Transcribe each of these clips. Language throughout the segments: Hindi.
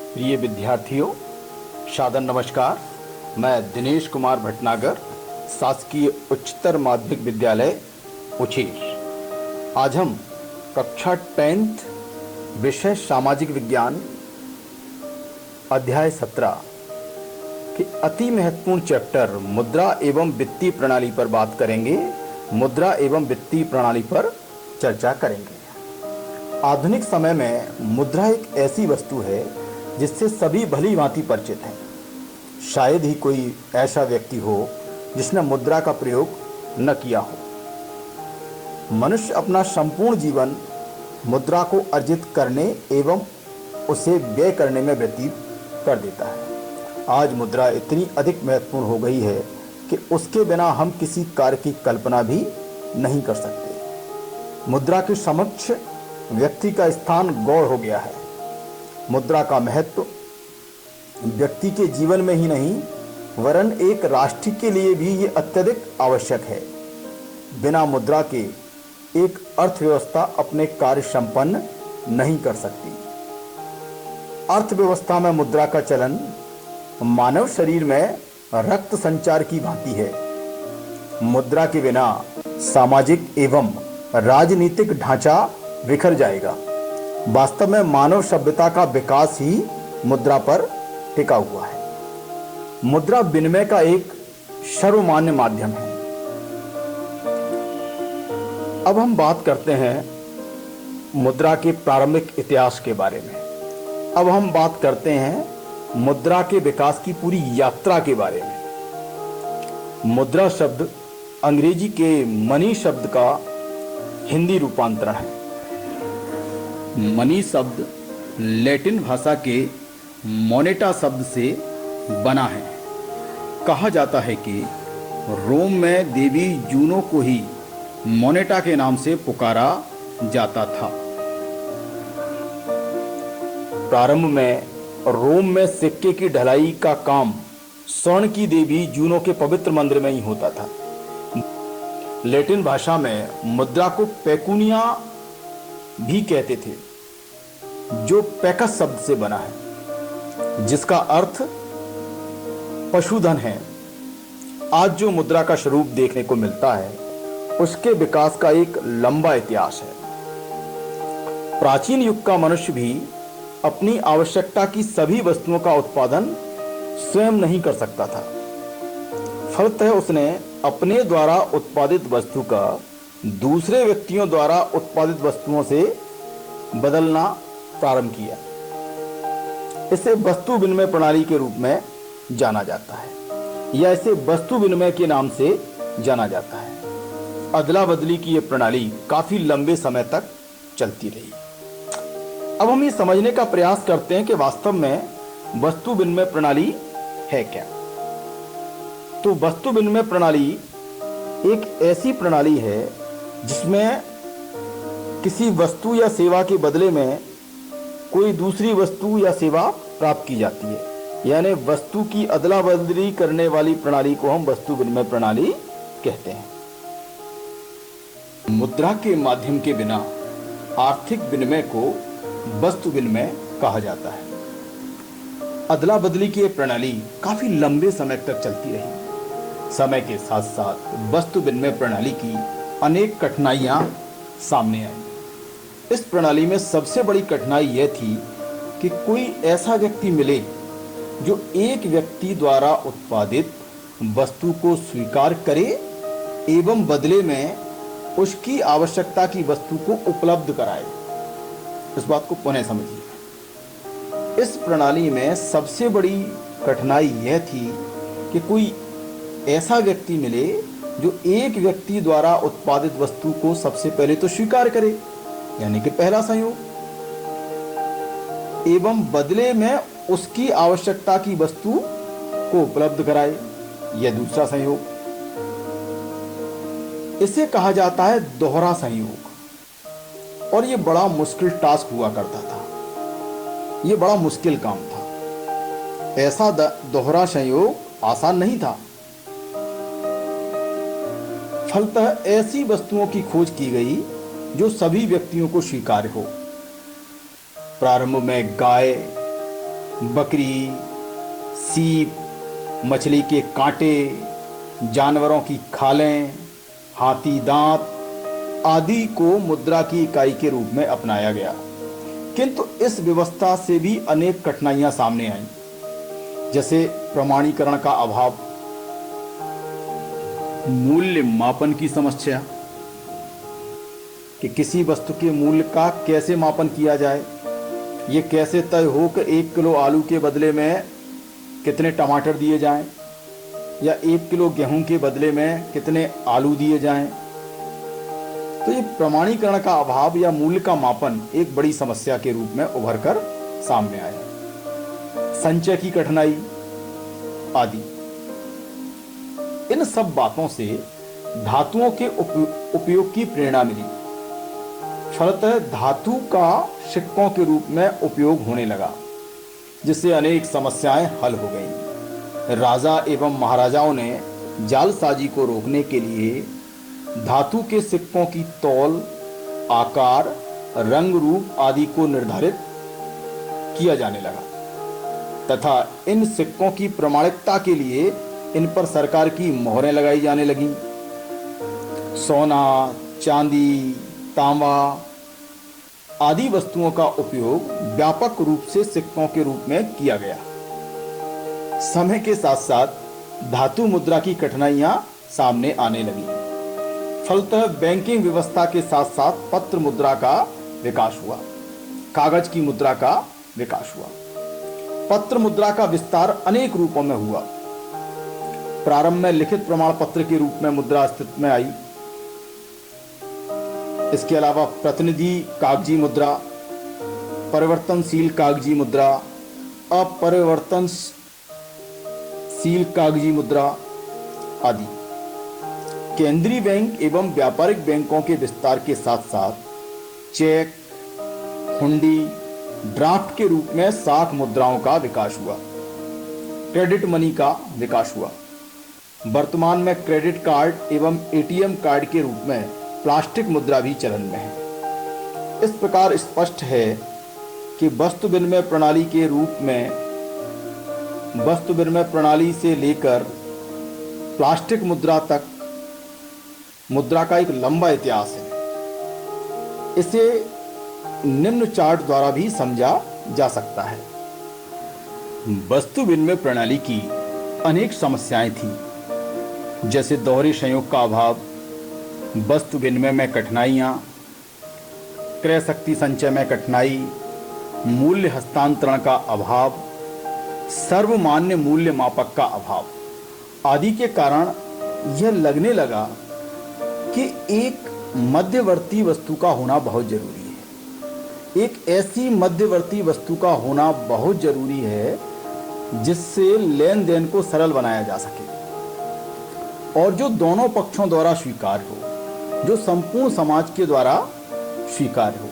प्रिय विद्यार्थियों, सादर नमस्कार। मैं दिनेश कुमार भटनागर, शासकीय उच्चतर माध्यमिक विद्यालय उछीर। आज हम कक्षा 10th विषय सामाजिक विज्ञान अध्याय 17 के अति महत्वपूर्ण चैप्टर मुद्रा एवं वित्तीय प्रणाली पर बात करेंगे। मुद्रा एवं वित्तीय प्रणाली पर चर्चा करेंगे। आधुनिक समय में मुद्रा एक ऐसी वस्तु है जिससे सभी भली भांति परिचित हैं। शायद ही कोई ऐसा व्यक्ति हो जिसने मुद्रा का प्रयोग न किया हो। मनुष्य अपना संपूर्ण जीवन मुद्रा को अर्जित करने एवं उसे व्यय करने में व्यतीत कर देता है। आज मुद्रा इतनी अधिक महत्वपूर्ण हो गई है कि उसके बिना हम किसी कार्य की कल्पना भी नहीं कर सकते। मुद्रा के समक्ष व्यक्ति का स्थान गौण हो गया है। मुद्रा का महत्व व्यक्ति के जीवन में ही नहीं वरन एक राष्ट्र के लिए भी ये अत्यधिक आवश्यक है। बिना मुद्रा के एक अर्थव्यवस्था अपने कार्य संपन्न नहीं कर सकती। अर्थव्यवस्था में मुद्रा का चलन मानव शरीर में रक्त संचार की भांति है। मुद्रा के बिना सामाजिक एवं राजनीतिक ढांचा बिखर जाएगा। वास्तव में मानव सभ्यता का विकास ही मुद्रा पर टिका हुआ है। मुद्रा विनिमय का एक सर्वमान्य माध्यम है। अब हम बात करते हैं मुद्रा के प्रारंभिक इतिहास के बारे में। अब हम बात करते हैं मुद्रा के विकास की पूरी यात्रा के बारे में। मुद्रा शब्द अंग्रेजी के मनी शब्द का हिंदी रूपांतरण है। मनी शब्द लैटिन भाषा के मोनेटा शब्द से बना है। कहा जाता है कि रोम में देवी जूनो को ही मोनेटा के नाम से पुकारा जाता था। प्रारंभ में रोम में सिक्के की ढलाई का काम स्वर्ण की देवी जूनो के पवित्र मंदिर में ही होता था। लैटिन भाषा में मुद्रा को पेकुनिया भी कहते थे, जो पैकस शब्द से बना है, जिसका अर्थ पशुधन है। आज जो मुद्रा का स्वरूप देखने को मिलता है उसके विकास का एक लंबा इतिहास है। प्राचीन युग का मनुष्य भी अपनी आवश्यकता की सभी वस्तुओं का उत्पादन स्वयं नहीं कर सकता था। फलतः उसने अपने द्वारा उत्पादित वस्तु का दूसरे व्यक्तियों द्वारा उत्पादित वस्तुओं से बदलना प्रारंभ किया। इसे वस्तु विनिमय प्रणाली के रूप में जाना जाता है या इसे वस्तु विनिमय के नाम से जाना जाता है। अदला बदली की यह प्रणाली काफी लंबे समय तक चलती रही। अब हम ये समझने का प्रयास करते हैं कि वास्तव में वस्तु विनिमय प्रणाली है क्या। तो वस्तु विनिमय प्रणाली एक ऐसी प्रणाली है जिसमें किसी वस्तु या सेवा के बदले में कोई दूसरी वस्तु या सेवा प्राप्त की जाती है। यानी वस्तु की अदला बदली करने वाली प्रणाली को हम वस्तु विनिमय प्रणाली कहते हैं। मुद्रा के माध्यम के बिना आर्थिक विनिमय को वस्तु विनिमय कहा जाता है। अदला बदली की यह प्रणाली काफी लंबे समय तक चलती रही। समय के साथ साथ वस्तु विनिमय प्रणाली की अनेक कठिनाइयां सामने आई। इस प्रणाली में सबसे बड़ी कठिनाई यह थी कि कोई ऐसा व्यक्ति मिले जो एक व्यक्ति द्वारा उत्पादित वस्तु को स्वीकार करे एवं बदले में उसकी आवश्यकता की वस्तु को उपलब्ध कराए। इस बात को पुनः समझिए। इस प्रणाली में सबसे बड़ी कठिनाई यह थी कि कोई ऐसा व्यक्ति मिले जो एक व्यक्ति द्वारा उत्पादित वस्तु को सबसे पहले तो स्वीकार करे, यानी कि पहला संयोग, एवं बदले में उसकी आवश्यकता की वस्तु को उपलब्ध कराए, यह दूसरा संयोग। इसे कहा जाता है दोहरा संयोग। और यह बड़ा मुश्किल टास्क हुआ करता था। यह बड़ा मुश्किल काम था। ऐसा दोहरा संयोग आसान नहीं था। फलतः ऐसी वस्तुओं की खोज की गई जो सभी व्यक्तियों को स्वीकार्य हो। प्रारंभ में गाय, बकरी, सीप, मछली के कांटे, जानवरों की खालें, हाथी दांत आदि को मुद्रा की इकाई के रूप में अपनाया गया। किंतु इस व्यवस्था से भी अनेक कठिनाइयां सामने आईं, जैसे प्रमाणीकरण का अभाव, मूल्य मापन की समस्या कि किसी वस्तु के मूल्य का कैसे मापन किया जाए, ये कैसे तय हो कि 1 किलो आलू के बदले में कितने टमाटर दिए जाएं या 1 किलो गेहूं के बदले में कितने आलू दिए जाएं। तो ये प्रमाणीकरण का अभाव या मूल्य का मापन एक बड़ी समस्या के रूप में उभर कर सामने आया। संचय की कठिनाई आदि, इन सब बातों से धातुओं के उपयोग की प्रेरणा मिली। फलतः धातु का सिक्कों के रूप में उपयोग होने लगा, जिससे अनेक समस्याएं हल हो गईं। राजा एवं महाराजाओं ने जालसाजी को रोकने के लिए धातु के सिक्कों की तौल, आकार, रंग रूप आदि को निर्धारित किया जाने लगा तथा इन सिक्कों की प्रमाणिकता के लिए इन पर सरकार की मोहरें लगाई जाने लगीं। सोना, चांदी, तांबा आदि वस्तुओं का उपयोग व्यापक रूप से सिक्कों के रूप में किया गया। समय के साथ साथ धातु मुद्रा की कठिनाइयां सामने आने लगी। फलतः बैंकिंग व्यवस्था के साथ साथ पत्र मुद्रा का विकास हुआ, कागज की मुद्रा का विकास हुआ। पत्र मुद्रा का विस्तार अनेक रूपों में हुआ। प्रारंभ में लिखित प्रमाण पत्र के रूप में मुद्रा अस्तित्व में आई। इसके अलावा प्रतिनिधि कागजी मुद्रा, परिवर्तनशील कागजी मुद्रा, अपरिवर्तनशील कागजी मुद्रा आदि। केंद्रीय बैंक एवं व्यापारिक बैंकों के विस्तार के साथ साथ चेक, हुंडी, ड्राफ्ट के रूप में साख मुद्राओं का विकास हुआ। क्रेडिट मनी का विकास हुआ। वर्तमान में क्रेडिट कार्ड एवं एटीएम कार्ड के रूप में प्लास्टिक मुद्रा भी चलन में है। इस प्रकार स्पष्ट है कि वस्तु विनिमय प्रणाली के रूप में वस्तु विनिमय प्रणाली से लेकर प्लास्टिक मुद्रा तक मुद्रा का एक लंबा इतिहास है। इसे निम्न चार्ट द्वारा भी समझा जा सकता है। वस्तु विनिमय प्रणाली की अनेक समस्याएं थीं, जैसे दोहरे संयोग का अभाव, वस्तु विनिमय में कठिनाइयां, क्रय शक्ति संचय में कठिनाई, मूल्य हस्तांतरण का अभाव, सर्वमान्य मूल्य मापक का अभाव आदि के कारण यह लगने लगा कि एक मध्यवर्ती वस्तु का होना बहुत जरूरी है। एक ऐसी मध्यवर्ती वस्तु का होना बहुत जरूरी है जिससे लेन देन को सरल बनाया जा सके और जो दोनों पक्षों द्वारा स्वीकार्य हो, जो संपूर्ण समाज के द्वारा स्वीकार्य हो।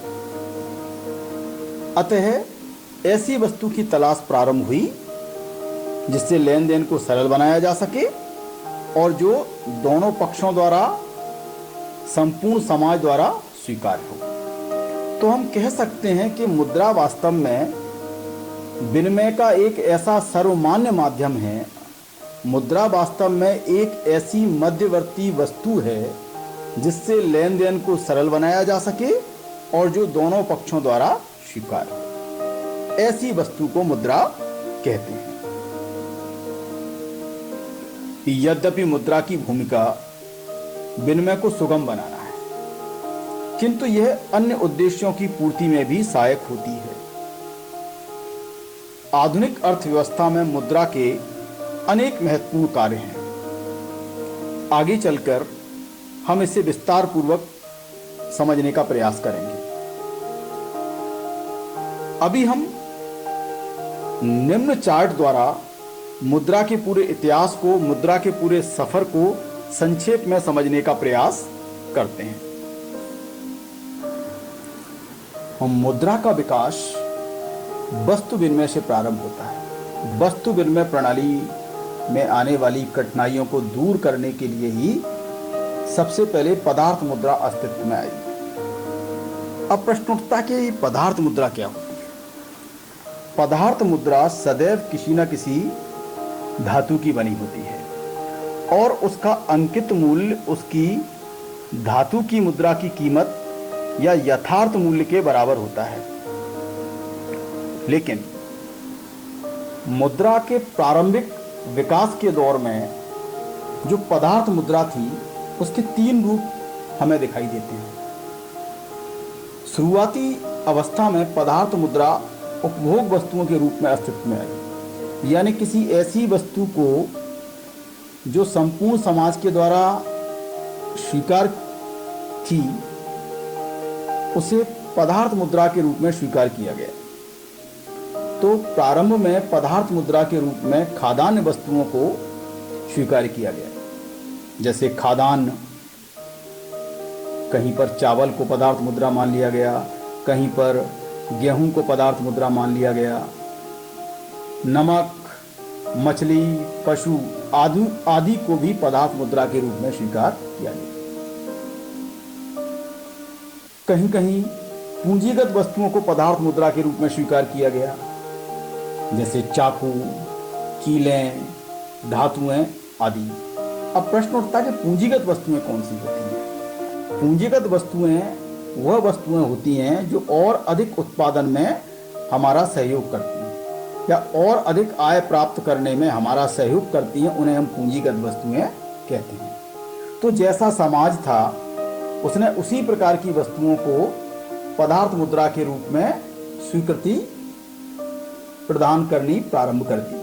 अतः ऐसी वस्तु की तलाश प्रारंभ हुई जिससे लेन देन को सरल बनाया जा सके और जो दोनों पक्षों द्वारा, संपूर्ण समाज द्वारा स्वीकार्य हो। तो हम कह सकते हैं कि मुद्रा वास्तव में विनिमय का एक ऐसा सर्वमान्य माध्यम है। मुद्रा वास्तव में एक ऐसी मध्यवर्ती वस्तु है जिससे लेन देन को सरल बनाया जा सके और जो दोनों पक्षों द्वारा स्वीकार्य हो। ऐसी वस्तु को मुद्रा कहते हैं। यद्यपि मुद्रा की भूमिका विनिमय को सुगम बनाना है, किंतु यह अन्य उद्देश्यों की पूर्ति में भी सहायक होती है। आधुनिक अर्थव्यवस्था में मुद्रा के अनेक महत्वपूर्ण कार्य हैं। आगे चलकर हम इसे विस्तार पूर्वक समझने का प्रयास करेंगे। अभी हम निम्न चार्ट द्वारा मुद्रा के पूरे इतिहास को, मुद्रा के पूरे सफर को संक्षेप में समझने का प्रयास करते हैं। मुद्रा का विकास वस्तु विनिमय से प्रारंभ होता है। वस्तु विनिमय प्रणाली में आने वाली कठिनाइयों को दूर करने के लिए ही सबसे पहले पदार्थ मुद्रा अस्तित्व में आई। अब प्रश्न उठता है कि पदार्थ मुद्रा क्या होती है? पदार्थ मुद्रा सदैव किसी न किसी धातु की बनी होती है और उसका अंकित मूल्य उसकी धातु की मुद्रा की कीमत या यथार्थ मूल्य के बराबर होता है। लेकिन मुद्रा के प्रारंभिक विकास के दौर में जो पदार्थ मुद्रा थी उसके 3 रूप हमें दिखाई देते हैं। शुरुआती अवस्था में पदार्थ मुद्रा उपभोग वस्तुओं के रूप में अस्तित्व में आई, यानी किसी ऐसी वस्तु को जो संपूर्ण समाज के द्वारा स्वीकार थी उसे पदार्थ मुद्रा के रूप में स्वीकार किया गया। तो प्रारंभ में पदार्थ मुद्रा के रूप में खाद्यान्न वस्तुओं को स्वीकार किया गया, जैसे खाद्यान्न, कहीं पर चावल को पदार्थ मुद्रा मान लिया गया, कहीं पर गेहूं को पदार्थ मुद्रा मान लिया गया, नमक, मछली, पशु आदि को भी पदार्थ मुद्रा के रूप में स्वीकार किया गया। कहीं कहीं पूंजीगत वस्तुओं को पदार्थ मुद्रा के रूप में स्वीकार किया गया, जैसे चाकू, कीलें, धातुएं आदि। अब प्रश्न उठता है कि पूंजीगत वस्तुएं कौन सी होती हैं? पूंजीगत वस्तुएं वह वस्तुएं होती हैं जो और अधिक उत्पादन में हमारा सहयोग करती हैं या और अधिक आय प्राप्त करने में हमारा सहयोग करती हैं, उन्हें हम पूंजीगत वस्तुएं कहते हैं। तो जैसा समाज था उसने उसी प्रकार की वस्तुओं को पदार्थ मुद्रा के रूप में स्वीकृति प्रदान करनी प्रारंभ कर दी।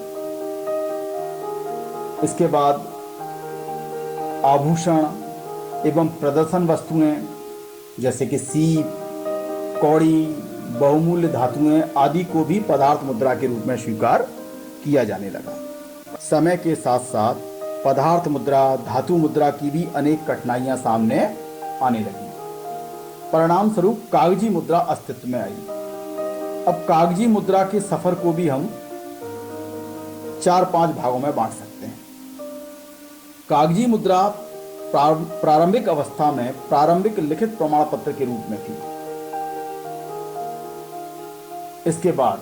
इसके बाद आभूषण एवं प्रदर्शन वस्तुएं जैसे कि सीप, कौड़ी, बहुमूल्य धातुएं आदि को भी पदार्थ मुद्रा के रूप में स्वीकार किया जाने लगा। समय के साथ साथ पदार्थ मुद्रा, धातु मुद्रा की भी अनेक कठिनाइयां सामने आने लगी। परिणाम स्वरूप कागजी मुद्रा अस्तित्व में आई। अब कागजी मुद्रा के सफर को भी हम 4-5 भागों में बांट सकते हैं। कागजी मुद्रा प्रारंभिक अवस्था में प्रारंभिक लिखित प्रमाण पत्र के रूप में थी। इसके बाद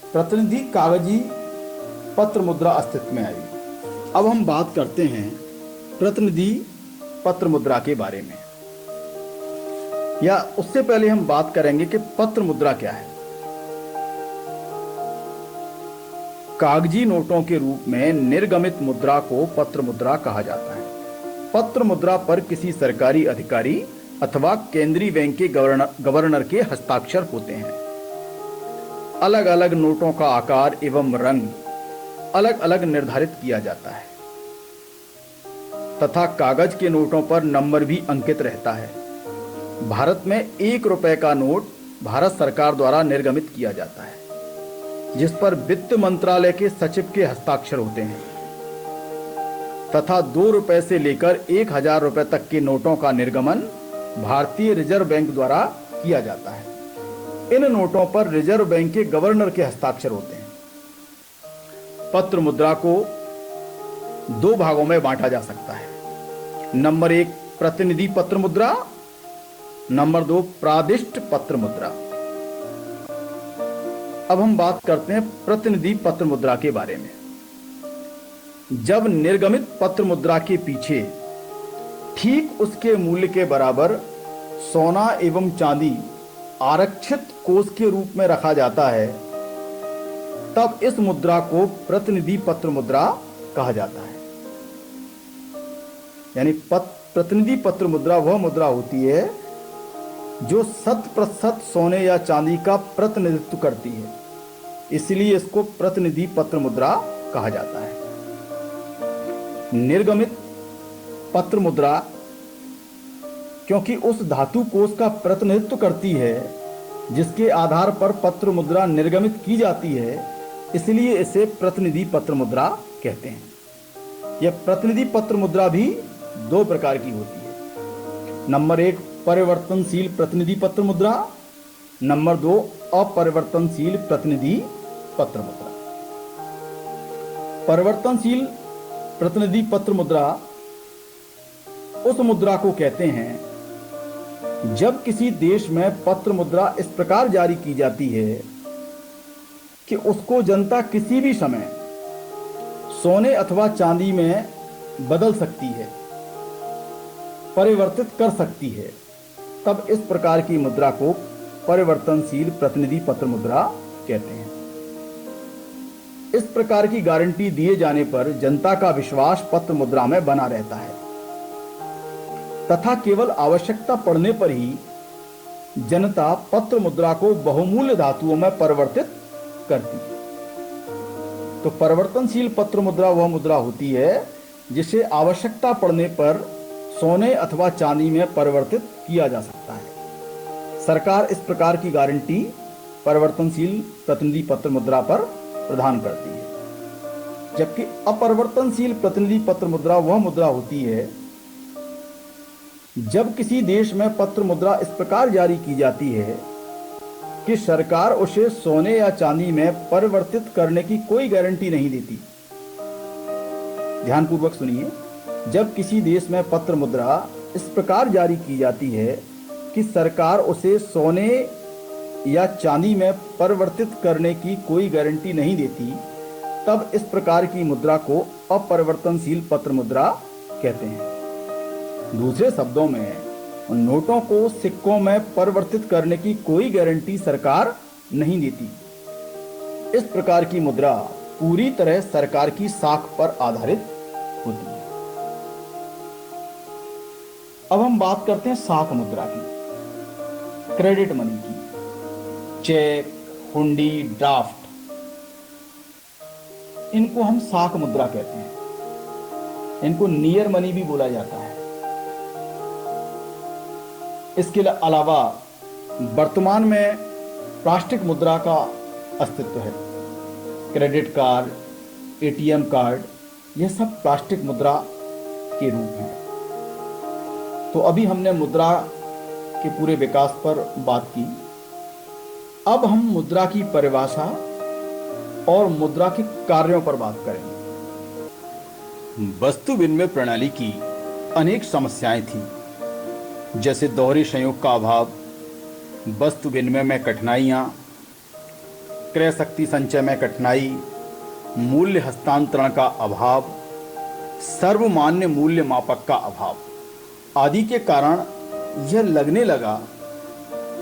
प्रतिनिधि कागजी पत्र मुद्रा अस्तित्व में आई। अब हम बात करते हैं प्रतिनिधि पत्र मुद्रा के बारे में, या उससे पहले हम बात करेंगे कि पत्र मुद्रा क्या है। कागजी नोटों के रूप में निर्गमित मुद्रा को पत्र मुद्रा कहा जाता है। पत्र मुद्रा पर किसी सरकारी अधिकारी अथवा केंद्रीय बैंक के गवर्नर के हस्ताक्षर होते हैं। अलग अलग नोटों का आकार एवं रंग अलग अलग निर्धारित किया जाता है तथा कागज के नोटों पर नंबर भी अंकित रहता है। भारत में 1 रुपए का नोट भारत सरकार द्वारा निर्गमित किया जाता है, जिस पर वित्त मंत्रालय के सचिव के हस्ताक्षर होते हैं तथा 2 रुपए से लेकर 1000 रुपए तक के नोटों का निर्गमन भारतीय रिजर्व बैंक द्वारा किया जाता है। इन नोटों पर रिजर्व बैंक के गवर्नर के हस्ताक्षर होते हैं। पत्र मुद्रा को 2 भागों में बांटा जा सकता है। नंबर 1 प्रतिनिधि पत्र मुद्रा, नंबर 2 प्रादिष्ट पत्र मुद्रा। अब हम बात करते हैं प्रतिनिधि पत्र मुद्रा के बारे में। जब निर्गमित पत्र मुद्रा के पीछे ठीक उसके मूल्य के बराबर सोना एवं चांदी आरक्षित कोष के रूप में रखा जाता है, तब इस मुद्रा को प्रतिनिधि पत्र मुद्रा कहा जाता है। यानी प्रतिनिधि पत्र मुद्रा वह मुद्रा होती है जो 100% सोने या चांदी का प्रतिनिधित्व करती है, इसलिए इसको प्रतिनिधि पत्र मुद्रा कहा जाता है। निर्गमित पत्र मुद्रा क्योंकि उस धातु कोष का प्रतिनिधित्व करती है जिसके आधार पर पत्र मुद्रा निर्गमित की जाती है, इसलिए इसे प्रतिनिधि पत्र मुद्रा कहते हैं। यह प्रतिनिधि पत्र मुद्रा भी 2 प्रकार की होती है। नंबर 1 परिवर्तनशील प्रतिनिधि पत्र मुद्रा, नंबर 2 अपरिवर्तनशील प्रतिनिधि पत्र मुद्रा। परिवर्तनशील प्रतिनिधि पत्र मुद्रा उस मुद्रा को कहते हैं जब किसी देश में पत्र मुद्रा इस प्रकार जारी की जाती है कि उसको जनता किसी भी समय सोने अथवा चांदी में बदल सकती है, परिवर्तित कर सकती है, तब इस प्रकार की मुद्रा को परिवर्तनशील प्रतिनिधि पत्र मुद्रा कहते हैं। इस प्रकार की गारंटी दिए जाने पर जनता का विश्वास पत्र मुद्रा में बना रहता है तथा केवल आवश्यकता पड़ने पर ही जनता पत्र मुद्रा को बहुमूल्य धातुओं में परिवर्तित करती है। तो परिवर्तनशील पत्र मुद्रा वह मुद्रा होती है जिसे आवश्यकता पड़ने पर सोने अथवा चांदी में परिवर्तित किया जा सकता है। सरकार इस प्रकार की गारंटी परिवर्तनशील प्रतिनिधि पत्र मुद्रा पर प्रदान करती है। जबकि अपरिवर्तनशील प्रतिनिधि पत्र मुद्रा वह मुद्रा होती है जब किसी देश में पत्र मुद्रा इस प्रकार जारी की जाती है कि सरकार उसे सोने या चांदी में परिवर्तित करने की कोई गारंटी नहीं देती। ध्यानपूर्वक सुनिए, जब किसी देश में पत्र मुद्रा इस प्रकार जारी की जाती है कि सरकार उसे सोने या चांदी में परिवर्तित करने की कोई गारंटी नहीं देती, तब इस प्रकार की मुद्रा को अपरिवर्तनशील पत्र मुद्रा कहते हैं। दूसरे शब्दों में, नोटों को सिक्कों में परिवर्तित करने की कोई गारंटी सरकार नहीं देती। इस प्रकार की मुद्रा पूरी तरह सरकार की साख पर आधारित होती है। अब हम बात करते हैं साख मुद्रा की, क्रेडिट मनी की। चेक, हुंडी, ड्राफ्ट, इनको हम साख मुद्रा कहते हैं। इनको नियर मनी भी बोला जाता है। इसके अलावा वर्तमान में प्लास्टिक मुद्रा का अस्तित्व है। क्रेडिट कार्ड, एटीएम कार्ड, यह सब प्लास्टिक मुद्रा के रूप हैं। तो अभी हमने मुद्रा के पूरे विकास पर बात की। अब हम मुद्रा की परिभाषा और मुद्रा के कार्यों पर बात करेंगे। वस्तु विनिमय प्रणाली की अनेक समस्याएं थीं, जैसे दोहरे संयोग का अभाव, वस्तु विनिमय में कठिनाइयाँ, क्रय शक्ति संचय में कठिनाई, मूल्य हस्तांतरण का अभाव, सर्वमान्य मूल्य मापक का अभाव आदि के कारण यह लगने लगा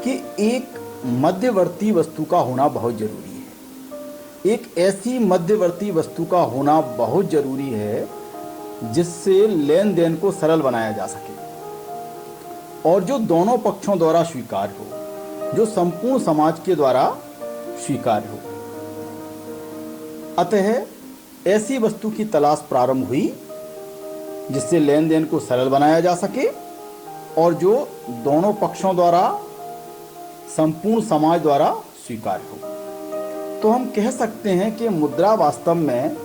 कि एक मध्यवर्ती वस्तु का होना बहुत जरूरी है। एक ऐसी मध्यवर्ती वस्तु का होना बहुत जरूरी है जिससे लेन देन को सरल बनाया जा सके और जो दोनों पक्षों द्वारा स्वीकार्य हो, जो संपूर्ण समाज के द्वारा स्वीकार्य हो। अतः ऐसी वस्तु की तलाश प्रारंभ हुई जिससे लेन देन को सरल बनाया जा सके और जो दोनों पक्षों द्वारा, संपूर्ण समाज द्वारा स्वीकार्य हो। तो हम कह सकते हैं कि मुद्रा वास्तव में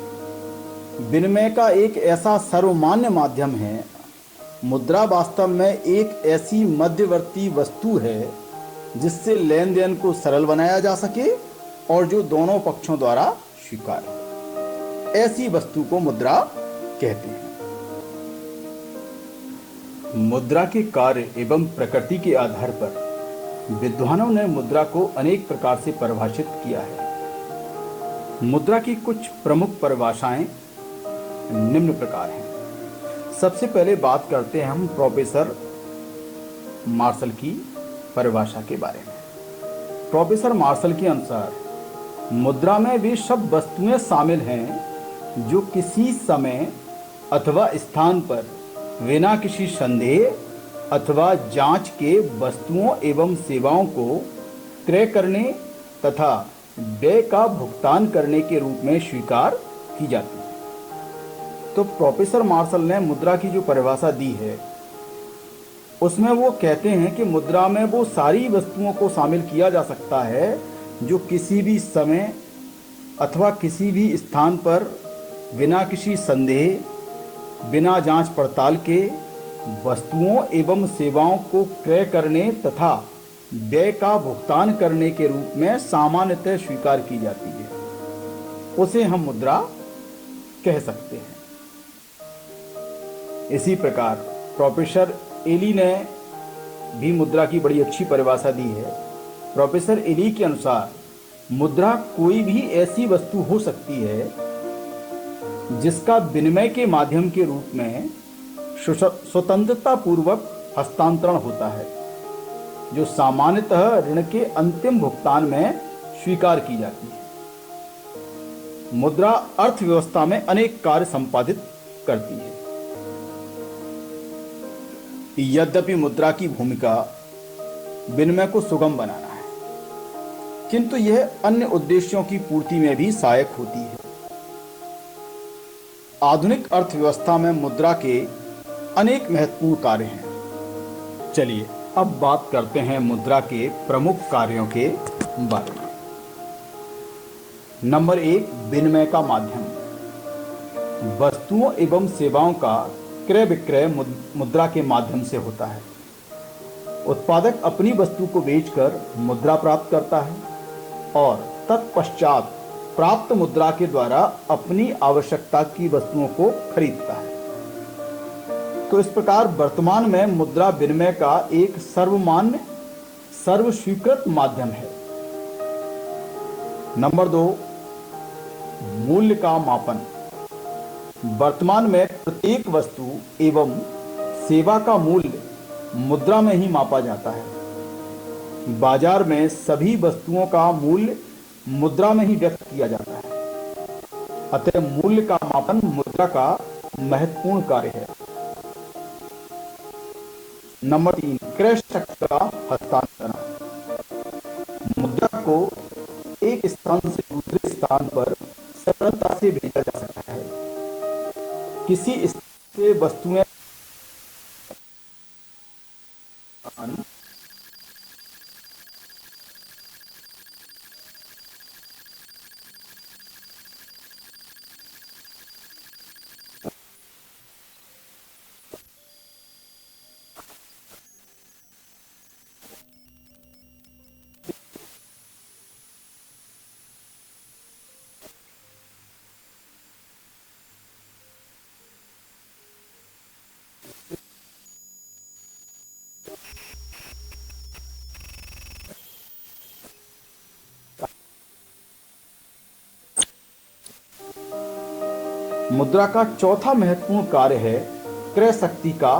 विनिमय का एक ऐसा सर्वमान्य माध्यम है। मुद्रा वास्तव में एक ऐसी मध्यवर्ती वस्तु है जिससे लेन देन को सरल बनाया जा सके और जो दोनों पक्षों द्वारा स्वीकार्य हो। ऐसी वस्तु को मुद्रा कहते हैं। मुद्रा के कार्य एवं प्रकृति के आधार पर विद्वानों ने मुद्रा को अनेक प्रकार से परिभाषित किया है। मुद्रा की कुछ प्रमुख परिभाषाएं निम्न प्रकार हैं। सबसे पहले बात करते हैं हम प्रोफेसर मार्शल की परिभाषा के बारे में। प्रोफेसर मार्शल के अनुसार मुद्रा में वे सब वस्तुएं शामिल हैं जो किसी समय अथवा स्थान पर बिना किसी संदेह अथवा जांच के वस्तुओं एवं सेवाओं को क्रय करने तथा व्यय का भुगतान करने के रूप में स्वीकार की जाती है। तो प्रोफेसर मार्शल ने मुद्रा की जो परिभाषा दी है उसमें वो कहते हैं कि मुद्रा में वो सारी वस्तुओं को शामिल किया जा सकता है जो किसी भी समय अथवा किसी भी स्थान पर बिना किसी संदेह, बिना जांच पड़ताल के वस्तुओं एवं सेवाओं को क्रय करने तथा व्यय का भुगतान करने के रूप में सामान्यतः स्वीकार की जाती है, उसे हम मुद्रा कह सकते हैं। इसी प्रकार प्रोफेसर एली ने भी मुद्रा की बड़ी अच्छी परिभाषा दी है। प्रोफेसर एली के अनुसार मुद्रा कोई भी ऐसी वस्तु हो सकती है जिसका विनिमय के माध्यम के रूप में स्वतंत्रता पूर्वक हस्तांतरण होता है, जो सामान्यतः ऋण के अंतिम भुगतान में स्वीकार की जाती है। मुद्रा अर्थव्यवस्था में अनेक कार्य संपादित करती है। यद्यपि मुद्रा की भूमिका विनिमय को सुगम बनाना है, किंतु यह अन्य उद्देश्यों की पूर्ति में भी सहायक होती है। आधुनिक अर्थव्यवस्था में मुद्रा के अनेक महत्वपूर्ण कार्य हैं। चलिए अब बात करते हैं मुद्रा के प्रमुख कार्यों के बारे में। नंबर 1, विनिमय का माध्यम। वस्तुओं एवं सेवाओं का क्रय विक्रय मुद्रा के माध्यम से होता है। उत्पादक अपनी वस्तु को बेचकर मुद्रा प्राप्त करता है और तत्पश्चात प्राप्त मुद्रा के द्वारा अपनी आवश्यकता की वस्तुओं को खरीदता है। तो इस प्रकार वर्तमान में मुद्रा विनिमय का एक सर्वमान्य सर्वस्वीकृत माध्यम है। नंबर 2, मूल्य का मापन। वर्तमान में प्रत्येक वस्तु एवं सेवा का मूल्य मुद्रा में ही मापा जाता है। बाजार में सभी वस्तुओं का मूल्य मुद्रा में ही व्यक्त किया जाता है। अतः मूल्य का मापन मुद्रा का महत्वपूर्ण कार्य है। नंबर 3, क्रय शक्ति का हस्तांतरण। मुद्रा को एक स्थान से दूसरे स्थान पर सरलता से भेजा जा सकता है। किसी से वस्तुएं मुद्रा का चौथा महत्वपूर्ण कार्य है क्रय शक्ति का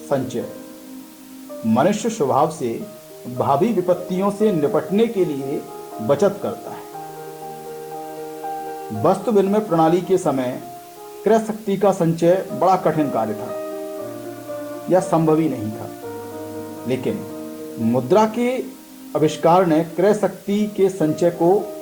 संचय। मनुष्य स्वभाव से भावी विपत्तियों से निपटने के लिए बचत करता है। वस्तु विनिमय प्रणाली के समय क्रय शक्ति का संचय बड़ा कठिन कार्य था या संभव ही नहीं था, लेकिन मुद्रा के आविष्कार ने क्रय शक्ति के संचय को